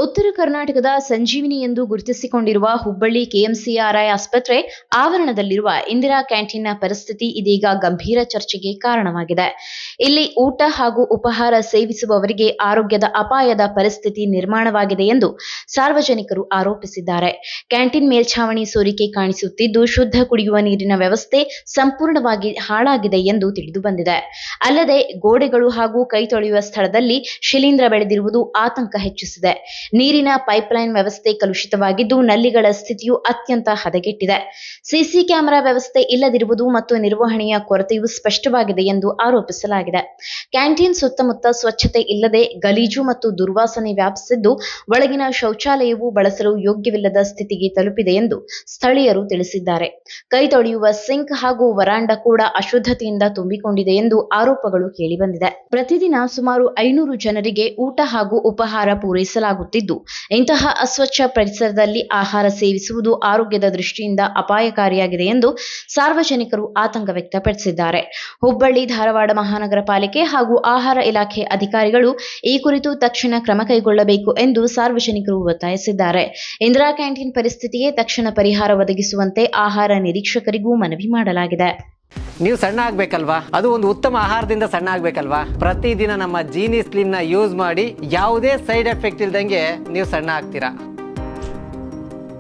ಉತ್ತರ ಕರ್ನಾಟಕದ ಸಂಜೀವಿನಿ ಎಂದು ಗುರುತಿಸಿಕೊಂಡಿರುವ ಹುಬ್ಬಳ್ಳಿ ಕೆಎಂಸಿಆರ್ಐ ಆಸ್ಪತ್ರೆ ಆವರಣದಲ್ಲಿರುವ ಇಂದಿರಾ ಕ್ಯಾಂಟೀನ್ನ ಪರಿಸ್ಥಿತಿ ಇದೀಗ ಗಂಭೀರ ಚರ್ಚೆಗೆ ಕಾರಣವಾಗಿದೆ. ಇಲ್ಲಿ ಊಟ ಹಾಗೂ ಉಪಹಾರ ಸೇವಿಸುವವರಿಗೆ ಆರೋಗ್ಯದ ಅಪಾಯದ ಪರಿಸ್ಥಿತಿ ನಿರ್ಮಾಣವಾಗಿದೆ ಎಂದು ಸಾರ್ವಜನಿಕರು ಆರೋಪಿಸಿದ್ದಾರೆ. ಕ್ಯಾಂಟೀನ್ ಮೇಲ್ಛಾವಣಿ ಸೋರಿಕೆ ಕಾಣಿಸುತ್ತಿದ್ದು, ಶುದ್ಧ ಕುಡಿಯುವ ನೀರಿನ ವ್ಯವಸ್ಥೆ ಸಂಪೂರ್ಣವಾಗಿ ಹಾಳಾಗಿದೆ ಎಂದು ತಿಳಿದುಬಂದಿದೆ. ಅಲ್ಲದೆ ಗೋಡೆಗಳು ಹಾಗೂ ಕೈ ತೊಳೆಯುವ ಸ್ಥಳದಲ್ಲಿ ಶಿಲೀಂಧ್ರ ಬೆಳೆದಿರುವುದು ಆತಂಕ ಹೆಚ್ಚಿಸಿದೆ. ನೀರಿನ ಪೈಪ್ಲೈನ್ ವ್ಯವಸ್ಥೆ ಕಲುಷಿತವಾಗಿದ್ದು, ನಲ್ಲಿಗಳ ಸ್ಥಿತಿಯು ಅತ್ಯಂತ ಹದಗೆಟ್ಟಿದೆ. ಸಿಸಿ ಕ್ಯಾಮೆರಾ ವ್ಯವಸ್ಥೆ ಇಲ್ಲದಿರುವುದು ಮತ್ತು ನಿರ್ವಹಣೆಯ ಕೊರತೆಯು ಸ್ಪಷ್ಟವಾಗಿದೆ ಎಂದು ಆರೋಪಿಸಲಾಗಿದೆ. ಕ್ಯಾಂಟೀನ್ ಸುತ್ತಮುತ್ತ ಸ್ವಚ್ಛತೆ ಇಲ್ಲದೆ ಗಲೀಜು ಮತ್ತು ದುರ್ವಾಸನೆ ವ್ಯಾಪಿಸಿದ್ದು, ಒಳಗಿನ ಶೌಚಾಲಯವು ಬಳಸಲು ಯೋಗ್ಯವಿಲ್ಲದ ಸ್ಥಿತಿಗೆ ತಲುಪಿದೆ ಎಂದು ಸ್ಥಳೀಯರು ತಿಳಿಸಿದ್ದಾರೆ. ಕೈ ತೊಳೆಯುವ ಸಿಂಕ್ ಹಾಗೂ ವರಾಂಡ ಕೂಡ ಅಶುದ್ಧತೆಯಿಂದ ತುಂಬಿಕೊಂಡಿದೆ ಎಂದು ಆರೋಪಗಳು ಕೇಳಿಬಂದಿದೆ. ಪ್ರತಿದಿನ ಸುಮಾರು 500 ಜನರಿಗೆ ಊಟ ಹಾಗೂ ಉಪಹಾರ ಪೂರೈಸಲಾಗುತ್ತಿದ್ದು, ಇಂತಹ ಅಸ್ವಚ್ಛ ಪರಿಸರದಲ್ಲಿ ಆಹಾರ ಸೇವಿಸುವುದು ಆರೋಗ್ಯದ ದೃಷ್ಟಿಯಿಂದ ಅಪಾಯಕಾರಿಯಾಗಿದೆ ಎಂದು ಸಾರ್ವಜನಿಕರು ಆತಂಕ ವ್ಯಕ್ತಪಡಿಸಿದ್ದಾರೆ. ಹುಬ್ಬಳ್ಳಿ ಧಾರವಾಡ ಮಹಾನಗರ ಪಾಲಿಕೆ ಹಾಗೂ ಆಹಾರ ಇಲಾಖೆ ಅಧಿಕಾರಿಗಳು ಈ ಕುರಿತು ತಕ್ಷಣ ಕ್ರಮ ಕೈಗೊಳ್ಳಬೇಕು ಎಂದು ಸಾರ್ವಜನಿಕರು ಒತ್ತಾಯಿಸಿದ್ದಾರೆ. ಇಂದಿರಾ ಕ್ಯಾಂಟೀನ್ ಪರಿಸ್ಥಿತಿಗೆ ತಕ್ಷಣ ಪರಿಹಾರ ಒದಗಿಸುವಂತೆ ಆಹಾರ ನಿರೀಕ್ಷಕರಿಗೂ ಮನವಿ ಮಾಡಲಾಗಿದೆ. ನೀವು ಸಣ್ಣ ಆಗ್ಬೇಕಲ್ವಾ? ಅದು ಒಂದು ಉತ್ತಮ ಆಹಾರದಿಂದ ಸಣ್ಣ ಆಗ್ಬೇಕಲ್ವಾ? ಪ್ರತಿದಿನ ನಮ್ಮ ಜೀನಿ ಸ್ಲಿಮ್ ನ ಯೂಸ್ ಮಾಡಿ ಯಾವುದೇ ಸೈಡ್ ಎಫೆಕ್ಟ್ ಇಲ್ದಂಗೆ ನೀವು ಸಣ್ಣ ಆಗ್ತೀರಾ.